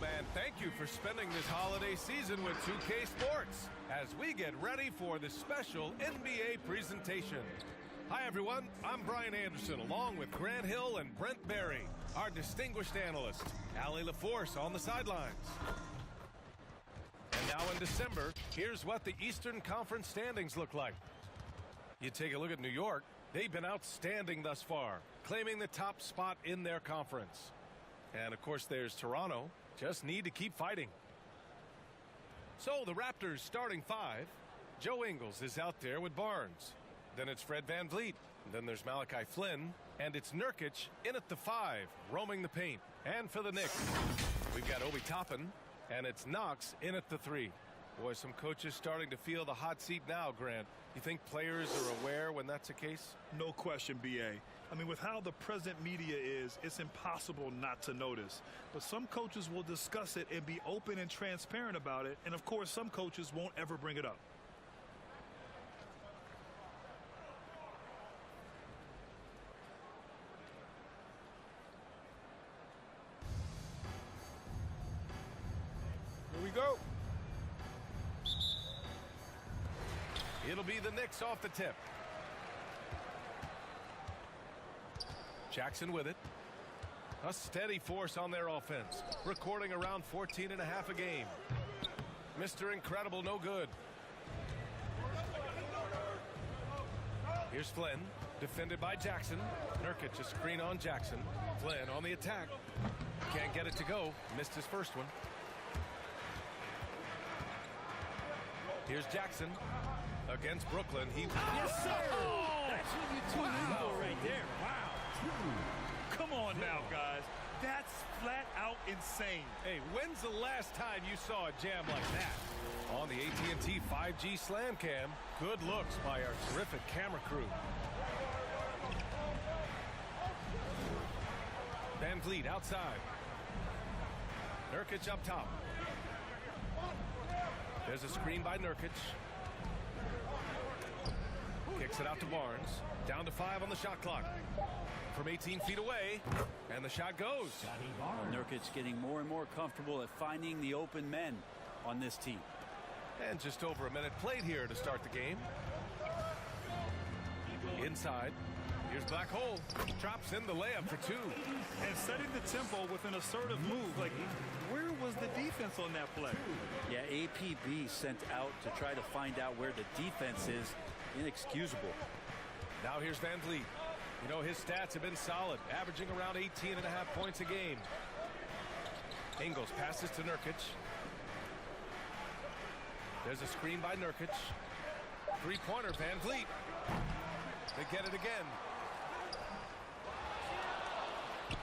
Welcome and thank you for spending this holiday season with 2K Sports as we get ready for this special NBA presentation. Hi everyone, I'm Brian Anderson along with Grant Hill and Brent Berry, our distinguished analyst, Allie LaForce on the sidelines. And now in December, here's what the Eastern Conference standings look like. You take a look at New York, they've been outstanding thus far, claiming the top spot in their conference. And of course there's Toronto, just need to keep fighting. So the Raptors starting five, Joe Ingles is out there with Barnes. Then it's Fred VanVleet. Then there's Malachi Flynn. And it's Nurkic in at the 5, roaming the paint. And for the Knicks, we've got Obi Toppin. And it's Knox in at the 3. Boy, some coaches starting to feel the hot seat now, Grant. You think players are aware when that's the case? No question, B.A. I mean, with how the present media is, it's impossible not to notice. But some coaches will discuss it and be open and transparent about it. And, of course, some coaches won't ever bring it up. Here we go. It'll be the Knicks off the tip. Jackson with it. A steady force on their offense, recording around 14.5 a game. Mr. Incredible, no good. Here's Flynn, defended by Jackson. Nurkic, a screen on Jackson. Flynn on the attack. Can't get it to go. Missed his first one. Here's Jackson against Brooklyn. Yes, sir! That's what you tune in for right there. Wow. Come on now, guys. That's flat out insane. Hey, when's the last time you saw a jam like that? On the AT&T 5G Slam Cam, good looks by our terrific camera crew. VanVleet outside. Nurkic up top. There's a screen by Nurkic. Kicks it out to Barnes. Down to 5 on the shot clock. From 18 feet away. And the shot goes. Nurkic getting more and more comfortable at finding the open men on this team. And just over a minute played here to start the game. Inside. Here's Black Hole. Drops in the layup for 2. And setting the tempo with an assertive move. Like, where was the defense on that play? Yeah, APB sent out to try to find out where the defense is. Inexcusable. Now here's VanVleet. You know, his stats have been solid, averaging around 18.5 points a game. Ingles passes to Nurkic. There's a screen by Nurkic. Three-pointer, VanVleet. They get it again.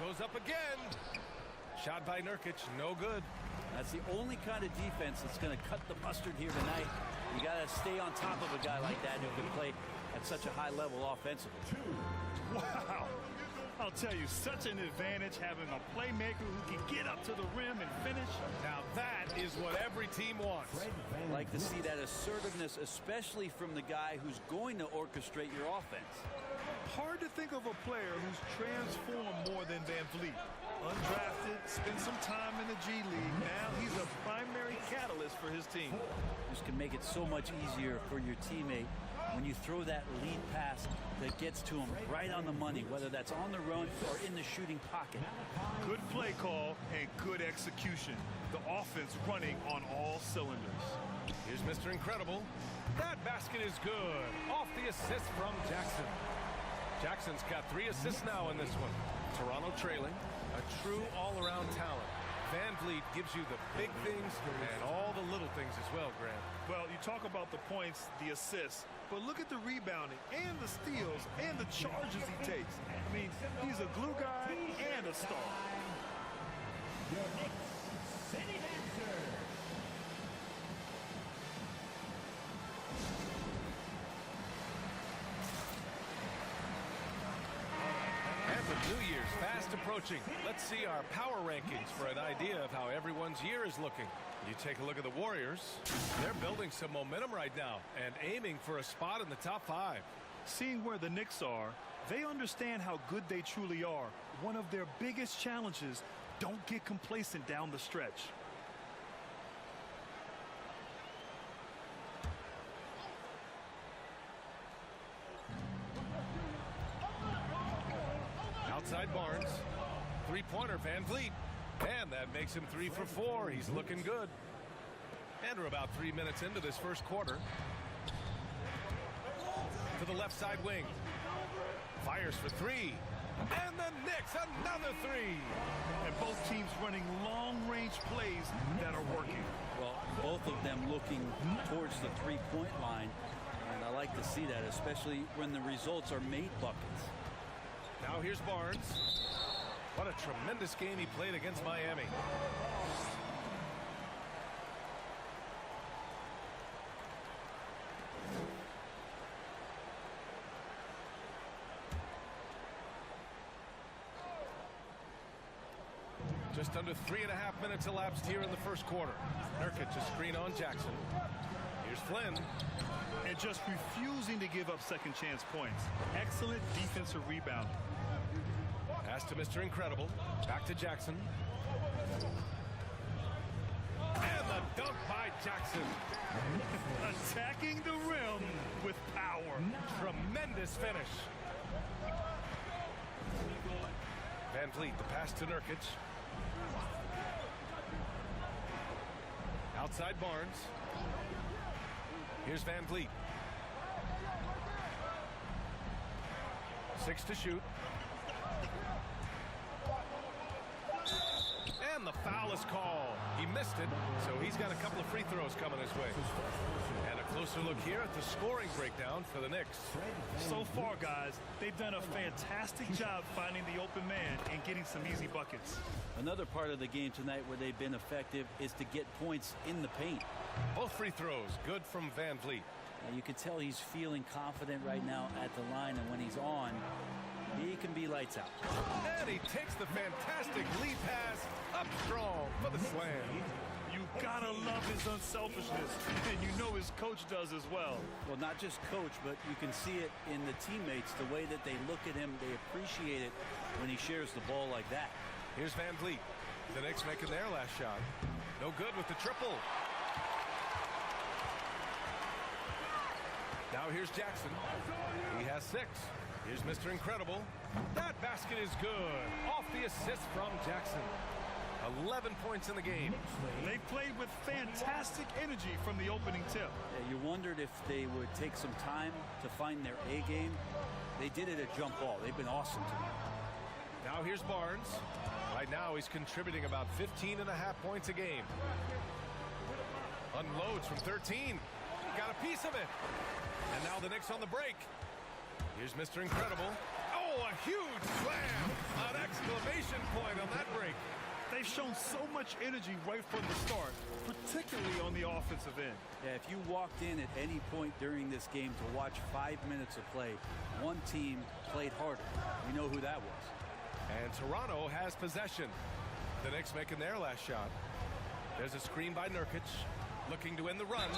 Goes up again. Shot by Nurkic, no good. That's the only kind of defense that's going to cut the mustard here tonight. You got to stay on top of a guy like that who can play at such a high level offensively. Wow. I'll tell you, such an advantage having a playmaker who can get up to the rim and finish. Now that is what every team wants. I'd like to see that assertiveness, especially from the guy who's going to orchestrate your offense. Hard to think of a player who's transformed more than VanVleet. Undrafted, spent some time in the G League. Now he's a primary catalyst for his team. This can make it so much easier for your teammate when you throw that lead pass that gets to him right on the money, whether that's on the run or in the shooting pocket. Good play call and good execution. The offense running on all cylinders. Here's Mr. Incredible. That basket is good. Off the assist from Jackson. Jackson's got 3 assists now in this one. Toronto trailing. A true all-around talent. VanVleet gives you the big things and all the little things as well, Grant. Well, you talk about the points, the assists, but look at the rebounding and the steals and the charges he takes. I mean, he's a glue guy and a star. Your next city dancer. New Year's fast approaching. Let's see our power rankings for an idea of how everyone's year is looking. You take a look at the Warriors. They're building some momentum right now and aiming for a spot in the top 5. Seeing where the Knicks are, they understand how good they truly are. One of their biggest challenges, Don't get complacent down the stretch. Outside Barnes. Three-pointer, Van Vliet. And that makes him 3 for 4. He's looking good. And we're about 3 minutes into this first quarter. To the left side wing. Fires for 3. And the Knicks, another 3. And both teams running long-range plays that are working. Well, both of them looking towards the three-point line. And I like to see that, especially when the results are made buckets. Now here's Barnes. What a tremendous game he played against Miami. Just under 3.5 minutes elapsed here in the first quarter. Nurkic a screen on Jackson. Here's Flynn. And just refusing to give up second chance points. Excellent defensive rebound. Pass to Mr. Incredible. Back to Jackson. And the dunk by Jackson. Attacking the rim with power. Tremendous finish. Van Vliet, the pass to Nurkic. Outside Barnes. Here's Van Vliet. 6 to shoot. And the foul is called. He missed it, so he's got a couple of free throws coming his way. And a closer look here at the scoring breakdown for the Knicks. So far, guys, they've done a fantastic job finding the open man and getting some easy buckets. Another part of the game tonight where they've been effective is to get points in the paint. Both free throws good from Van Vliet. You can tell he's feeling confident right now at the line, and when he's on, he can be lights out. And he takes the fantastic lead pass up strong for the slam. You gotta love his unselfishness, and you know his coach does as well. Well, not just coach, but you can see it in the teammates, the way that they look at him. They appreciate it when he shares the ball like that. Here's Van Vliet. The Knicks making their last shot. No good with the triple. Now here's Jackson. He has 6. Here's Mr. Incredible. That basket is good. Off the assist from Jackson. 11 points in the game. They played with fantastic energy from the opening tip. You wondered if they would take some time to find their A game. They did it at jump ball. They've been awesome tonight. Now here's Barnes. Right now he's contributing about 15.5 points a game. Unloads from 13. Got a piece of it. And now the Knicks on the break. Here's Mr. Incredible. Oh, a huge slam. An exclamation point on that break. They've shown so much energy right from the start, particularly on the offensive end. Yeah, if you walked in at any point during this game to watch 5 minutes of play, one team played harder. We know who that was. And Toronto has possession. The Knicks making their last shot. There's a screen by Nurkic. Looking to end the run.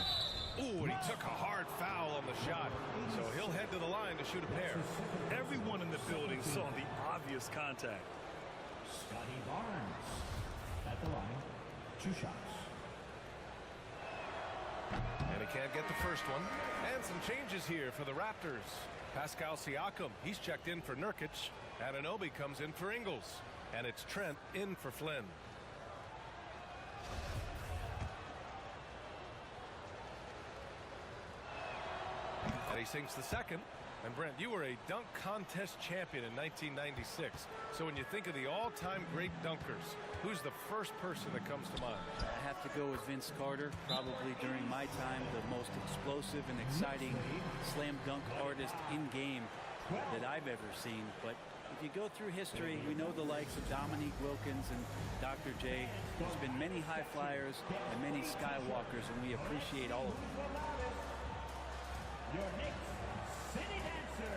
Ooh, and he took a hard foul on the shot. So he'll head to the line to shoot a pair. Everyone in the building saw the obvious contact. Scotty Barnes at the line. 2 shots. And he can't get the first one. And some changes here for the Raptors. Pascal Siakam, he's checked in for Nurkic. Anunoby comes in for Ingles. And it's Trent in for Flynn. And he sinks the second. And Brent, you were a dunk contest champion in 1996. So when you think of the all-time great dunkers, who's the first person that comes to mind? I have to go with Vince Carter. Probably during my time, the most explosive and exciting slam dunk artist in game that I've ever seen. But if you go through history, we know the likes of Dominique Wilkins and Dr. J. There's been many high flyers and many skywalkers, and we appreciate all of them. Your Knicks City Dancer.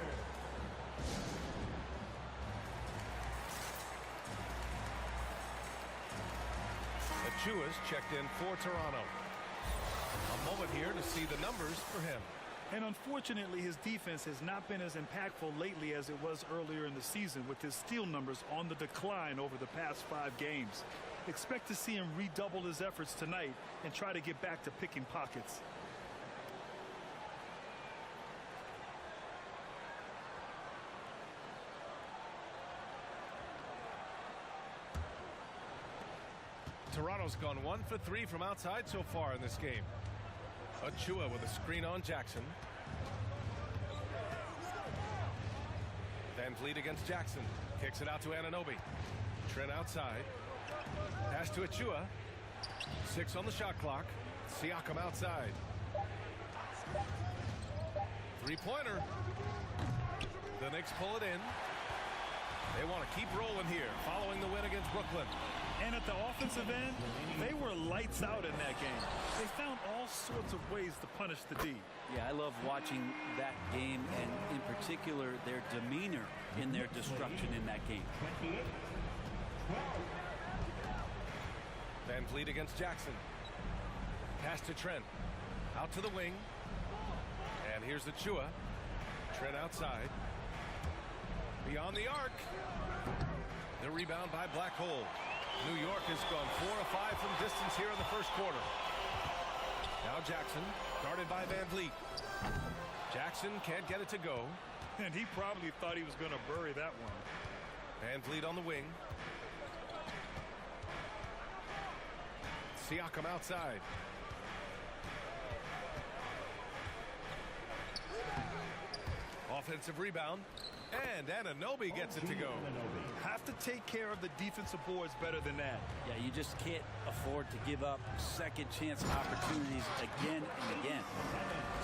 Achua's checked in for Toronto. A moment here to see the numbers for him. And unfortunately, his defense has not been as impactful lately as it was earlier in the season, with his steal numbers on the decline over the past 5 games. Expect to see him redouble his efforts tonight and try to get back to picking pockets. Toronto's gone 1 for 3 from outside so far in this game. Achua with a screen on Jackson. Van Vliet against Jackson. Kicks it out to Anunoby. Trent outside. Pass to Achua. 6 on the shot clock. Siakam outside. 3-pointer. The Knicks pull it in. They want to keep rolling here following the win against Brooklyn. And at the offensive end, they were lights out in that game. They found all sorts of ways to punish the D. Yeah, I love watching that game, and in particular their demeanor in their destruction in that game. 28-12. Van Vliet against Jackson. Pass to Trent. Out to the wing. And here's the Achua. Trent outside. Beyond the arc. The rebound by Black Hole. New York has gone 4 of 5 from distance here in the first quarter. Now Jackson, guarded by Van Vliet. Jackson can't get it to go. And he probably thought he was going to bury that one. Van Vliet on the wing. Siakam outside. Offensive rebound. And Anunoby gets it to go. Have to take care of the defensive boards better than that. Yeah, you just can't afford to give up second chance opportunities again and again.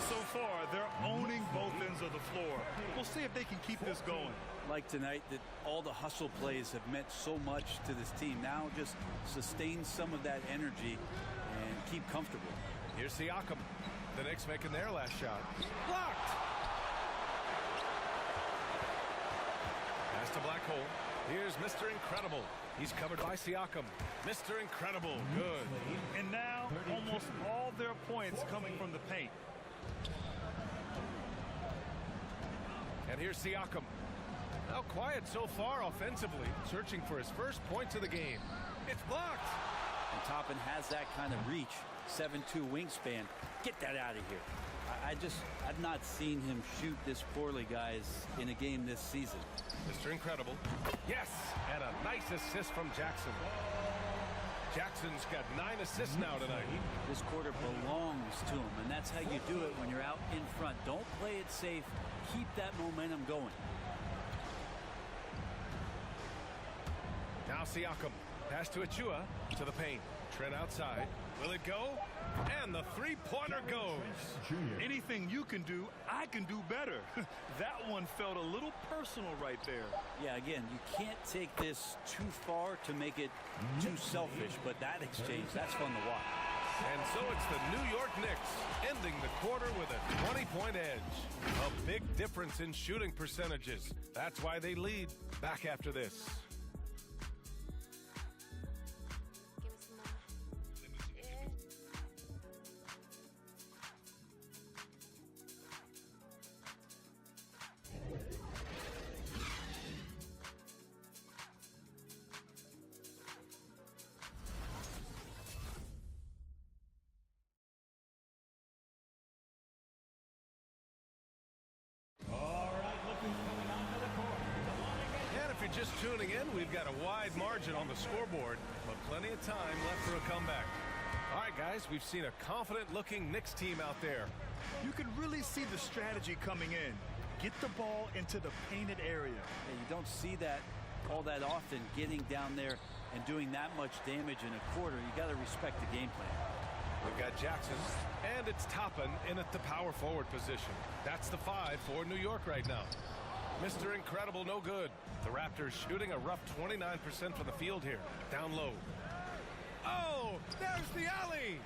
So far, they're owning both ends of the floor. We'll see if they can keep this going. Like tonight, that all the hustle plays have meant so much to this team. Now just sustain some of that energy and keep comfortable. Here's Siakam. The Knicks making their last shot. Blocked! Pass to Black Hole. Here's Mr. Incredible. He's covered by Siakam. Mr. Incredible. Good. And now, almost all their points coming from the paint. And here's Siakam. Now quiet so far offensively. Searching for his first points of the game. It's blocked. And Toppin has that kind of reach. 7'2" wingspan. Get that out of here. I've not seen him shoot this poorly, guys, in a game this season. Mr. Incredible. Yes, and a nice assist from Jackson. Jackson's got 9 assists now tonight. This quarter belongs to him, and that's how you do it when you're out in front. Don't play it safe. Keep that momentum going. Now Siakam. Pass to Achua. To the paint. Trent outside. Will it go? And the three-pointer goes. Anything you can do, I can do better. That one felt a little personal right there. Yeah, again, you can't take this too far to make it too selfish, but that exchange, that's fun to watch. And so it's the New York Knicks ending the quarter with a 20-point edge. A big difference in shooting percentages. That's why they lead. Back after this. Just tuning in, we've got a wide margin on the scoreboard, but plenty of time left for a comeback. All right, guys, we've seen a confident-looking Knicks team out there. You can really see the strategy coming in. Get the ball into the painted area. Yeah, you don't see that all that often, getting down there and doing that much damage in a quarter. You got to respect the game plan. We've got Jackson, and it's Toppin in at the power forward position. That's the 5 for New York right now. Mr. Incredible, no good. The Raptors shooting a rough 29% from the field here. Down low. Oh, there's the alley.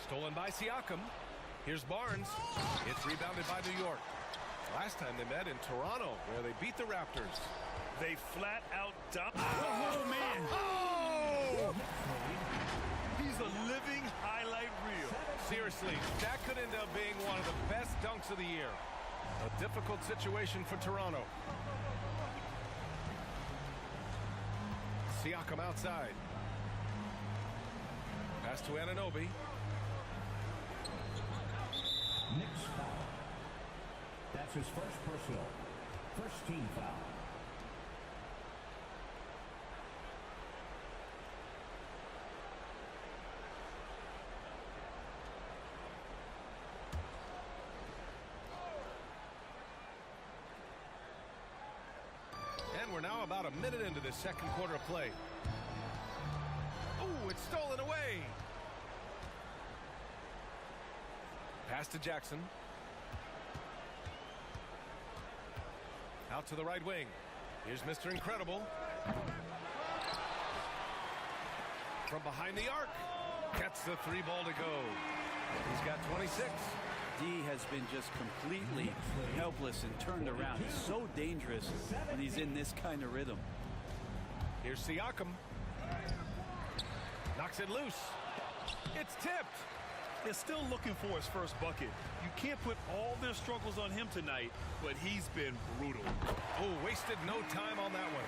Stolen by Siakam. Here's Barnes. It's rebounded by New York. Last time they met in Toronto, where they beat the Raptors. They flat out dumped. Oh, man. Oh! He's living highlight reel. Seriously, that could end up being one of the best dunks of the year. A difficult situation for Toronto. Siakam outside. Pass to Anunoby. Nick's foul. That's his first personal. First team foul. And we're now about a minute into the second quarter of play. Oh, it's stolen away. Pass to Jackson. Out to the right wing. Here's Mr. Incredible. From behind the arc. Gets the three ball to go. He's got 26. D has been just completely helpless and turned around. He's so dangerous when he's in this kind of rhythm. Here's Siakam. Knocks it loose. It's tipped. They're still looking for his first bucket. You can't put all their struggles on him tonight, but he's been brutal. Oh, wasted no time on that one.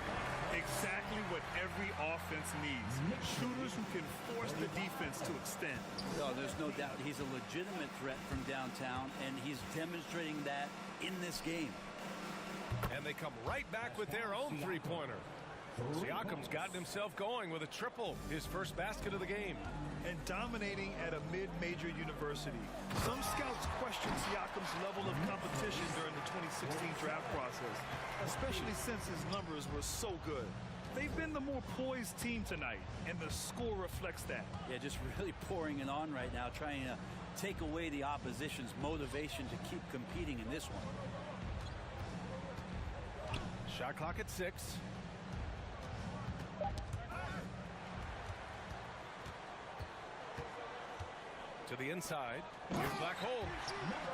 Exactly what every offense needs. Shooters who can force the defense to extend. Oh, there's no doubt he's a legitimate threat from downtown, and he's demonstrating that in this game. And they come right back with their own three-pointer. Siakam's gotten himself going with a triple, his first basket of the game. And dominating at a mid-major university. Some scouts question Siakam's level of competition during the 2016 draft process, especially since his numbers were so good. They've been the more poised team tonight, and the score reflects that. Yeah, just really pouring it on right now, trying to take away the opposition's motivation to keep competing in this one. Shot clock at 6. To the inside. Here's Black Hole.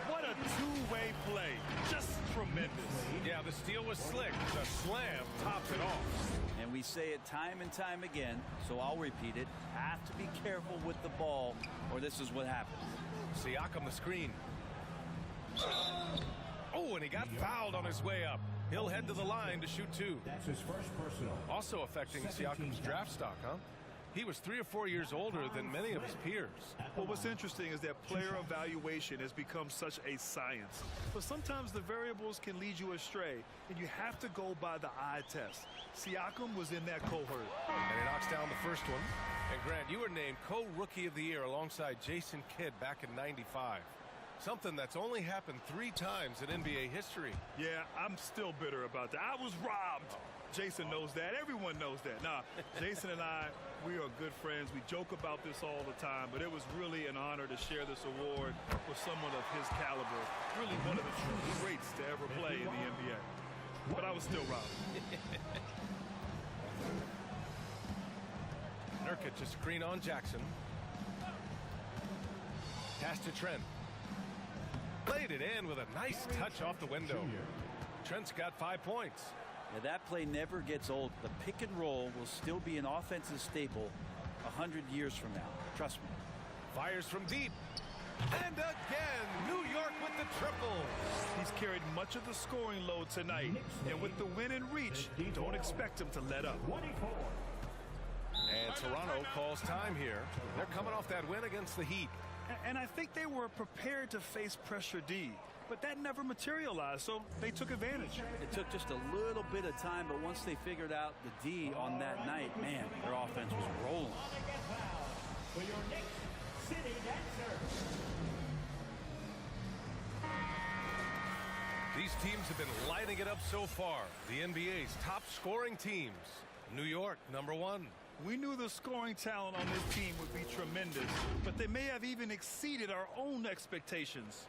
What a two-way play. Just tremendous. Yeah, the steal was slick. The slam tops it off. And we say it time and time again, so I'll repeat it. Have to be careful with the ball, or this is what happens. Siakam the screen. Oh, and he got fouled on his way up. He'll head to the line to shoot 2. That's his first personal. Also affecting Siakam's draft stock, huh? He was 3 or 4 years older than many of his peers. Well, what's interesting is that player evaluation has become such a science. But sometimes the variables can lead you astray, and you have to go by the eye test. Siakam was in that cohort. And he knocks down the first one. And Grant, you were named co-rookie of the year alongside Jason Kidd back in '95. Something that's only happened 3 times in NBA history. Yeah, I'm still bitter about that. I was robbed. Jason knows that. Everyone knows that. Nah, Jason and I, we are good friends. We joke about this all the time, but it was really an honor to share this award with someone of his caliber. Really one of the true greats to ever play in the NBA. But I was still robbed. Nurkic to screen on Jackson. Pass to Trent. Played it in with a nice touch off the window. Trent's got 5 points. Now, that play never gets old. The pick and roll will still be an offensive staple 100 years from now. Trust me. Fires from deep. And again, New York with the triple. He's carried much of the scoring load tonight. And with the win in reach, don't expect him to let up. And Toronto calls time here. They're coming off that win against the Heat. And I think they were prepared to face pressure D. But that never materialized, so they took advantage. It took just a little bit of time, but once they figured out the D on that night, man, their offense was rolling. For your Knicks City Dancer. These teams have been lighting it up so far. The NBA's top scoring teams. New York, #1. We knew the scoring talent on this team would be tremendous, but they may have even exceeded our own expectations.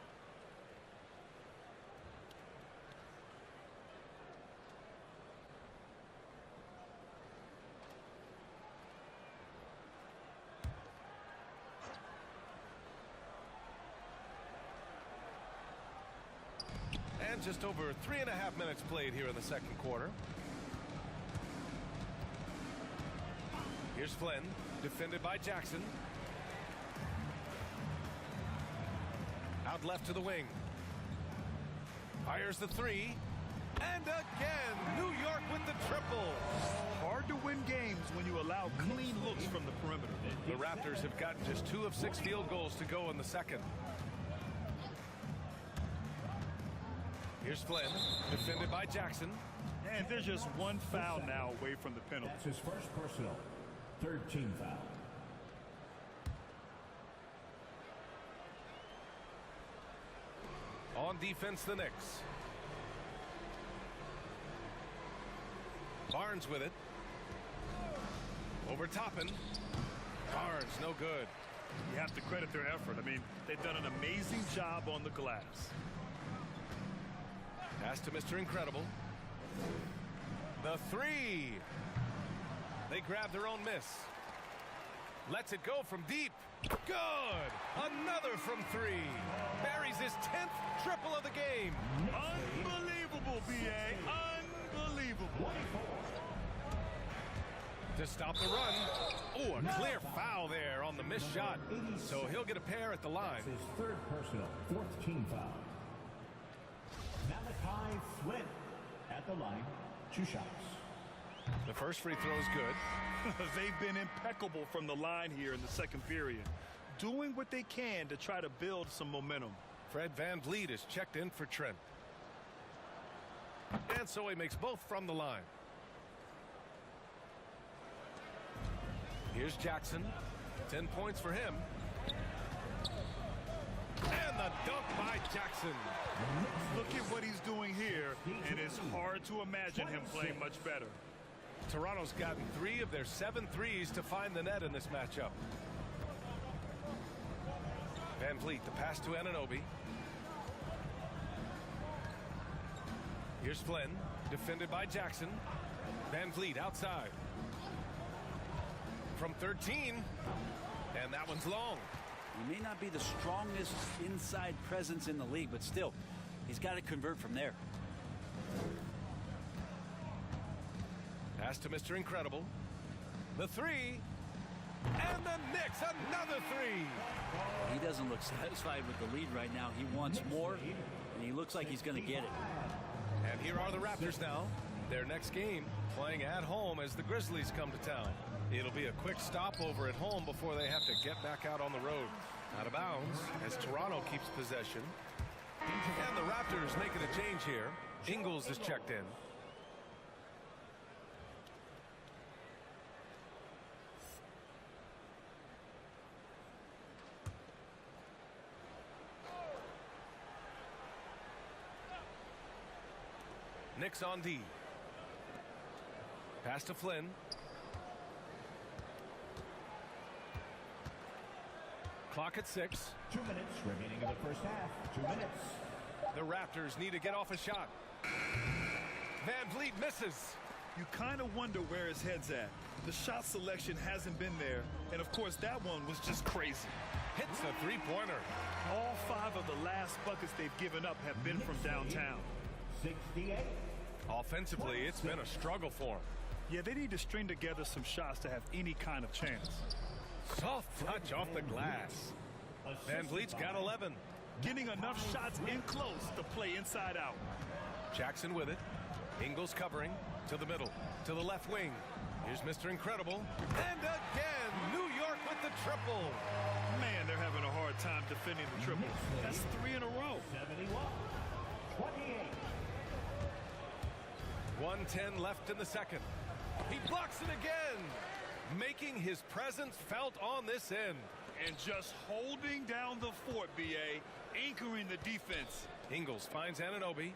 And just over 3.5 minutes played here in the second quarter. Here's Flynn, defended by Jackson. Out left to the wing. Fires the three. And again, New York with the triple. Hard to win games when you allow clean looks from the perimeter. The Raptors have gotten just 2 of 6 field goals to go in the second. Here's Flynn, defended by Jackson. And there's just one foul now away from the penalty. That's his first personal. Third team foul. On defense, the Knicks. Barnes with it. Over Toppin. Barnes, no good. You have to credit their effort. I mean, they've done an amazing job on the glass. Pass to Mr. Incredible. The three. They grab their own miss. Lets it go from deep. Good. Another from 3. Buries his 10th triple of the game. Unbelievable, B.A. Unbelievable. To stop the run. Oh, a clear foul there on the missed shot. So he'll get a pair at the line. That's his third personal. Fourth team foul. Malachi Flynn at the line. 2 shots. The first free throw is good. They've been impeccable from the line here in the second period, doing what they can to try to build some momentum. Fred VanVleet is checked in for Trent. And so he makes both from the line. Here's Jackson. 10 points for him. And the dunk by Jackson. Look at what he's doing here, and it's hard to imagine him playing much better. Toronto's gotten 3 of their 7 threes to find the net in this matchup. VanVleet, the pass to Anunoby. Here's Flynn, defended by Jackson. VanVleet outside. From 13, and that one's long. He may not be the strongest inside presence in the league, but still, he's got to convert from there. Pass to Mr. Incredible. The 3. And the Knicks, another 3. He doesn't look satisfied with the lead right now. He wants more, and he looks like he's going to get it. And here are the Raptors now. Their next game, playing at home as the Grizzlies come to town. It'll be a quick stopover at home before they have to get back out on the road. Out of bounds as Toronto keeps possession. And the Raptors making a change here. Ingles is checked in. Knicks on D. Pass to Flynn. Clock at 6. 2 minutes remaining in the first half. 2 minutes. The Raptors need to get off a shot. VanVleet misses. You kind of wonder where his head's at. The shot selection hasn't been there, and of course that one was just crazy. Hits a three-pointer. All 5 of the last buckets they've given up have been from downtown. 68. Offensively, it's been a struggle for him. Yeah, they need to string together some shots to have any kind of chance. Soft touch off the glass. VanVleet's got 11. Getting enough shots in close to play inside out. Jackson with it. Ingles covering to the middle, to the left wing. Here's Mr. Incredible. And again, New York with the triple. Man, they're having a hard time defending the triple. That's 3 in a row. 71. 28. 1:10 left in the second. He blocks it again, making his presence felt on this end. And just holding down the fort, B.A., anchoring the defense. Ingles finds Anunoby.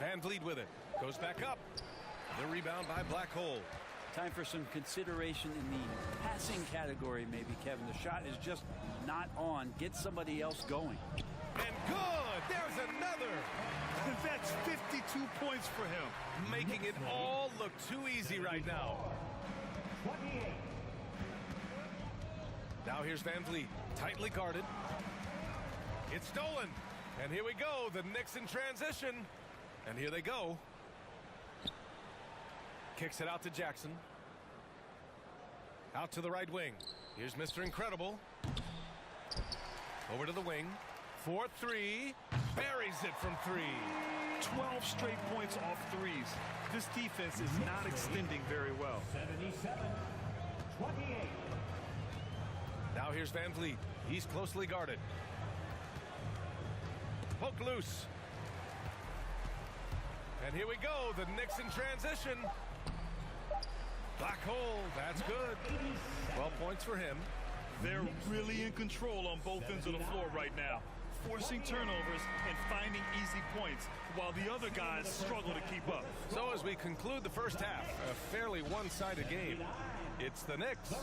VanVleet with it. Goes back up. The rebound by Black Hole. Time for some consideration in the passing category, maybe, Kevin. The shot is just not on. Get somebody else going. And good! There's another! That's 52 points for him. Making it all look too easy right now. 28. Now here's VanVleet, tightly guarded. It's stolen. And here we go, the Knicks in transition. And here they go. Kicks it out to Jackson. Out to the right wing. Here's Mr. Incredible. Over to the wing. 4-3. Buries it from 3. 12 straight points off threes. This defense is not extending very well. 77-28. Now here's Van Vliet. He's closely guarded. Poke loose. And here we go. The Knicks in transition. Black hole. That's good. 12 points for him. They're really in control on both ends of the floor right now, forcing turnovers and finding easy points while the other guys struggle to keep up. So as we conclude the first half, a fairly one-sided game. It's the Knicks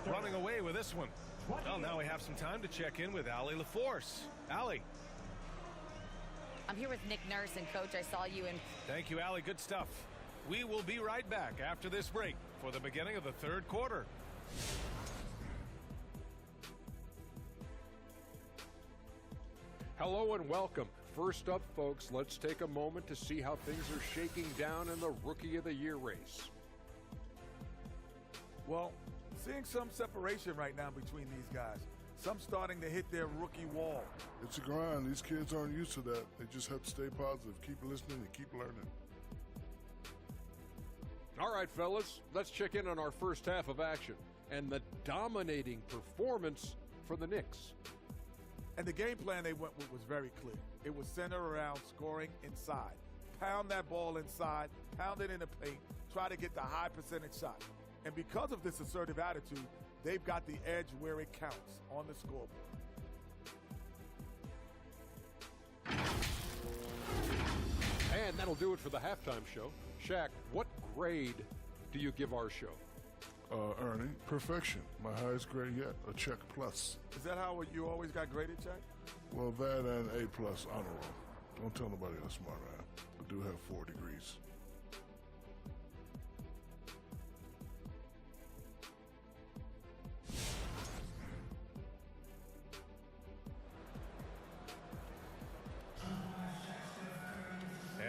running away with this one. Well, now we have some time to check in with Allie LaForce. Allie. I'm here with Nick Nurse, and Coach, I saw you in. Thank you, Allie. Good stuff. We will be right back after this break for the beginning of the third quarter. Hello and welcome. First up, folks, let's take a moment to see how things are shaking down in the Rookie of the Year race. Well, seeing some separation right now between these guys. Some starting to hit their rookie wall. It's a grind. These kids aren't used to that. They just have to stay positive, keep listening, and keep learning. All right, fellas, let's check in on our first half of action and the dominating performance for the Knicks. And the game plan they went with was very clear. It was centered around scoring inside. Pound that ball inside, pound it in the paint, try to get the high percentage shot. And because of this assertive attitude, they've got the edge where it counts on the scoreboard. And that'll do it for the halftime show. Shaq, what grade do you give our show? Ernie, perfection. My highest grade yet, a check plus. Is that how you always got graded, Jack? Well, that and A plus honor roll. Don't tell nobody how smart I am. I do have 4 degrees.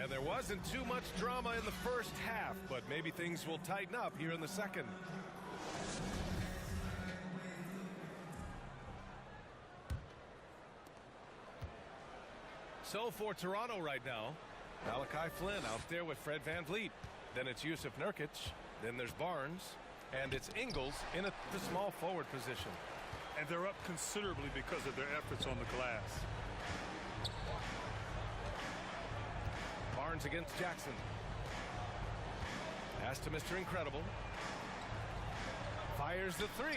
And there wasn't too much drama in the first half, but maybe things will tighten up here in the second. So for Toronto right now, Malachi Flynn out there with Fred Van Vliet. Then it's Yusuf Nurkic. Then there's Barnes. And it's Ingles in the small forward position. And they're up considerably because of their efforts on the glass. Barnes against Jackson. Pass to Mr. Incredible. Fires the 3.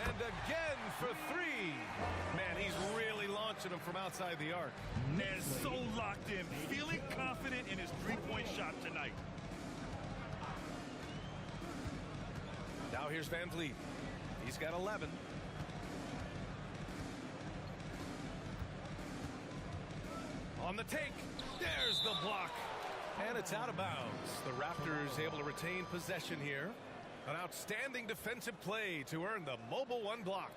And again for 3. Man, he's really launching them from outside the arc. And so locked in, feeling confident in his three-point shot tonight. Now here's Van Vliet. He's got 11. On the take. There's the block. And it's out of bounds. The Raptors able to retain possession here. An outstanding defensive play to earn the Mobile 1 block.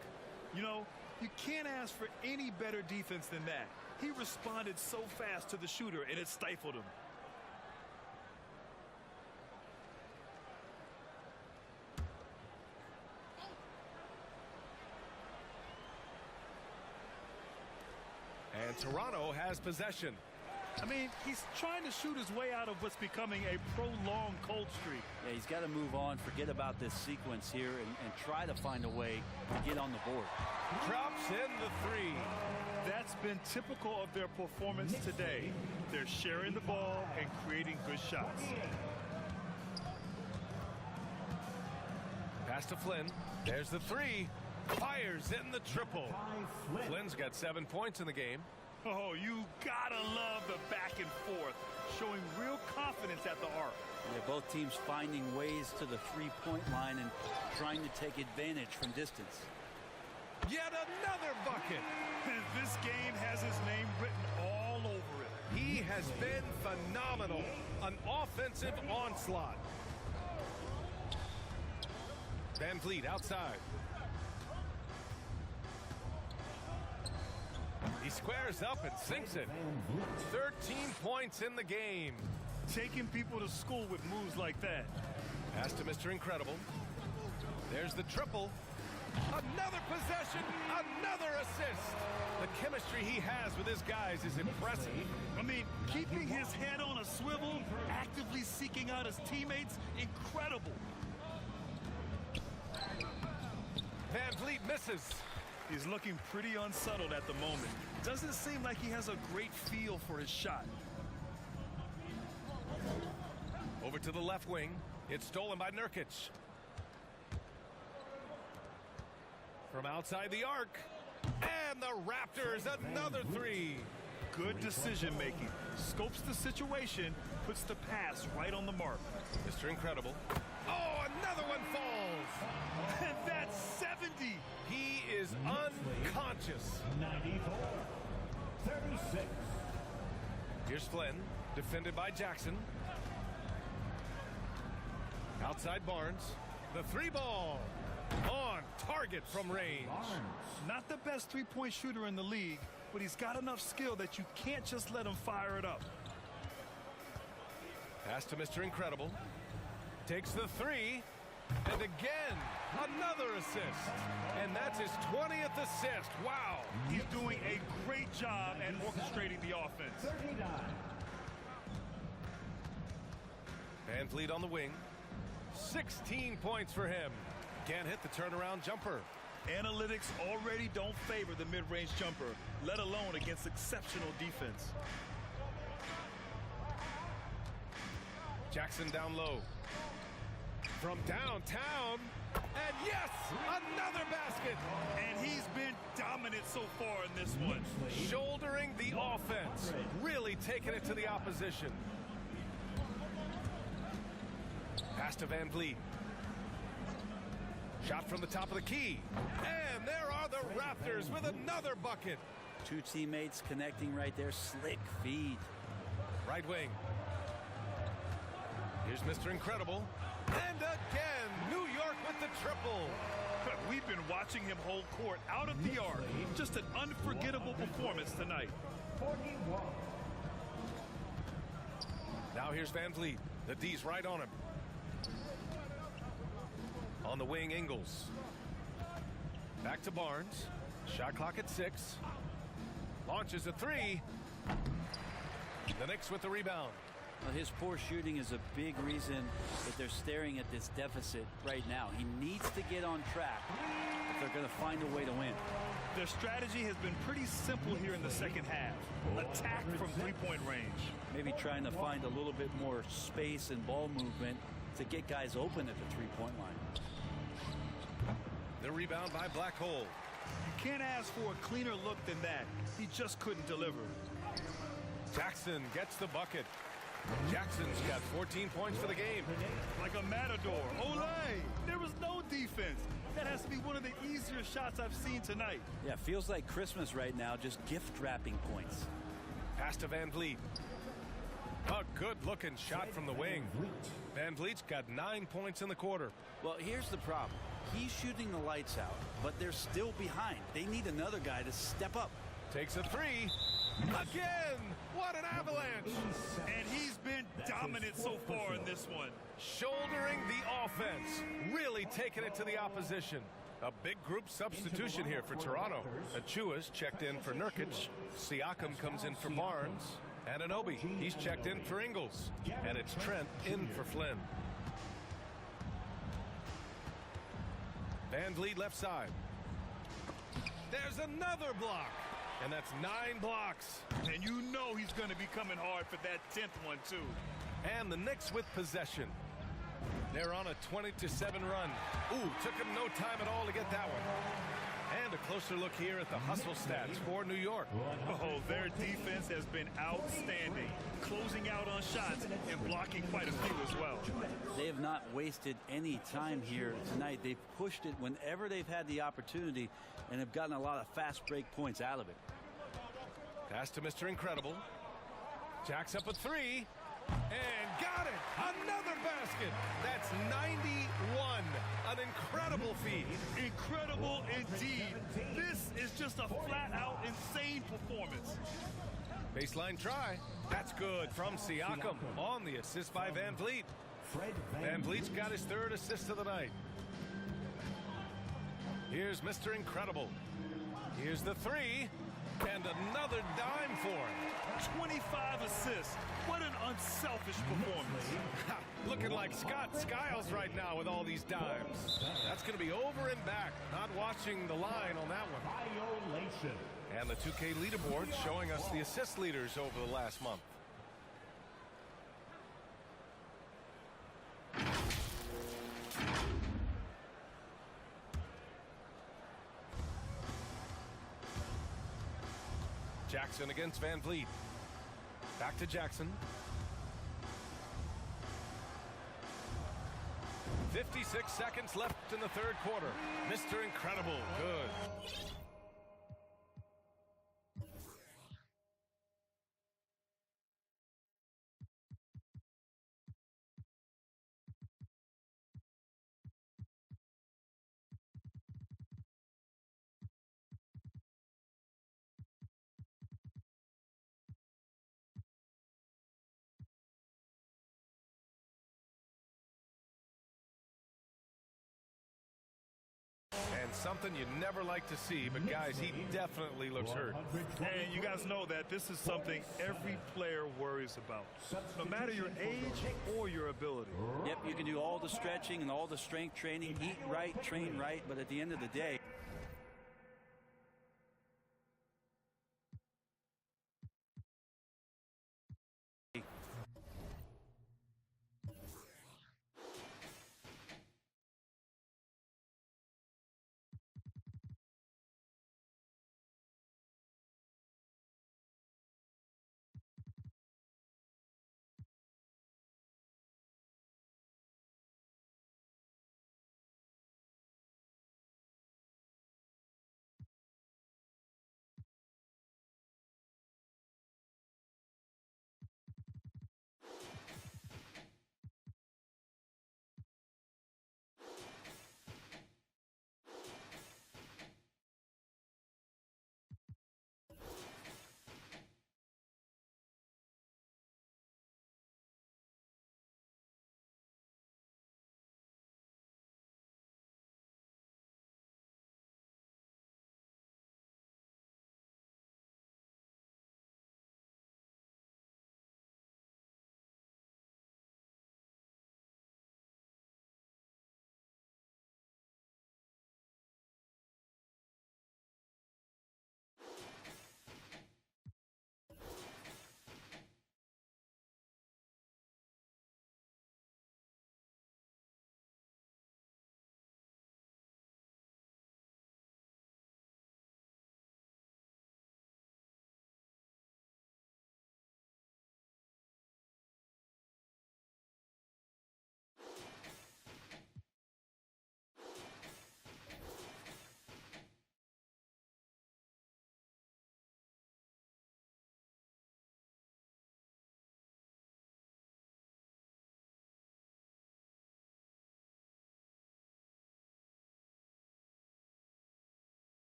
You know, you can't ask for any better defense than that. He responded so fast to the shooter, and it stifled him. And Toronto has possession. I mean, he's trying to shoot his way out of what's becoming a prolonged cold streak. Yeah, he's got to move on, forget about this sequence here, and try to find a way to get on the board. Drops in the 3. That's been typical of their performance today. They're sharing the ball and creating good shots. Pass to Flynn. There's the 3. Fires in the triple. Flynn's got 7 points in the game. Oh, you gotta love the back and forth, showing real confidence at the arc. Yeah, both teams finding ways to the three-point line and trying to take advantage from distance. Yet another bucket. And this game has his name written all over it. He has been phenomenal. An offensive onslaught. Van Vliet outside. He squares up and sinks it. 13 points in the game. Taking people to school with moves like that. Pass to Mr. Incredible. There's the triple. Another possession, another assist. The chemistry he has with his guys is impressive. I mean, keeping his head on a swivel, actively seeking out his teammates, incredible. Van Vliet misses. He's looking pretty unsettled at the moment. Doesn't seem like he has a great feel for his shot. Over to the left wing. It's stolen by Nurkic. From outside the arc. And the Raptors, another three. Good decision making. Scopes the situation, puts the pass right on the mark. Mr. Incredible. Oh, another one falls. And that's 70. He is unconscious. 94. 36. Here's Flynn, defended by Jackson. Outside Barnes. The three ball. On target from range. Not the best three-point shooter in the league, but he's got enough skill that you can't just let him fire it up. Pass to Mr. Incredible. Takes the three. And again, another assist. And that's his 20th assist. Wow. He's doing a great job at orchestrating the offense. 39. Van Vliet on the wing. 16 points for him. Can't hit the turnaround jumper. Analytics already don't favor the mid-range jumper, let alone against exceptional defense. Jackson down low. From downtown. And yes, another basket. And he's been dominant so far in this one. Shouldering the offense. Really taking it to the opposition. Pass to Van Vliet. Shot from the top of the key. And there are the Raptors with another bucket. Two teammates connecting right there. Slick feed. Right wing. Here's Mr. Incredible. And again, New York with the triple. We've been watching him hold court out of the arc. Just an unforgettable performance tonight. 41. Now here's Van Vliet. The D's right on him. On the wing, Ingles. Back to Barnes. Shot clock at 6. Launches a three. The Knicks with the rebound. Well, his poor shooting is a big reason that they're staring at this deficit right now. He needs to get on track if they're going to find a way to win. Their strategy has been pretty simple here in the second half. Attack from three-point range. Maybe trying to find a little bit more space and ball movement to get guys open at the three-point line. The rebound by Black Hole. You can't ask for a cleaner look than that. He just couldn't deliver. Jackson gets the bucket. Jackson's got 14 points for the game. Like a matador. Olay! There was no defense. That has to be one of the easier shots I've seen tonight. Yeah, feels like Christmas right now, just gift wrapping points. Pass to Van Vliet. A good-looking shot from the wing. Van Vliet's got 9 points in the quarter. Well, here's the problem. He's shooting the lights out, but they're still behind. They need another guy to step up. Takes a three. Again! What an avalanche! And he's been dominant so far in this one. Shouldering the offense. Really taking it to the opposition. A big group substitution here for Toronto. Achua's checked in for Nurkic. Siakam comes in for Barnes. Anunoby, he's checked in for Ingles. And it's Trent in for Flynn. Van Vliet left side. There's another block. And that's 9 blocks. And you know he's going to be coming hard for that 10th one, too. And the Knicks with possession. They're on a 20-7 run. Ooh, took him no time at all to get that one. And a closer look here at the hustle stats for New York. Oh, their defense has been outstanding. Closing out on shots and blocking quite a few as well. They have not wasted any time here tonight. They've pushed it whenever they've had the opportunity and have gotten a lot of fast break points out of it. Pass to Mr. Incredible. Jacks up a three. And got it. Another basket. That's 91. An incredible feed. Incredible indeed. This is just a flat-out insane performance. Baseline try. That's good from Siakam on the assist by Van Vliet. Van Vliet's got his 3rd assist of the night. Here's Mr. Incredible. Here's the three. And another dime for him. 25 assists. What an unselfish performance. Looking like Scott Skiles right now with all these dimes. That's going to be over and back. Not watching the line on that one. Violation. And the 2K leaderboard showing us the assist leaders over the last month. Jackson against Van Vliet. Back to Jackson. 56 seconds left in the third quarter. Mr. Incredible, good. And something you never like to see, but guys, he definitely looks hurt. And you guys know that this is something every player worries about, no matter your age or your ability. Yep, you can do all the stretching and all the strength training, eat right, train right, but at the end of the day,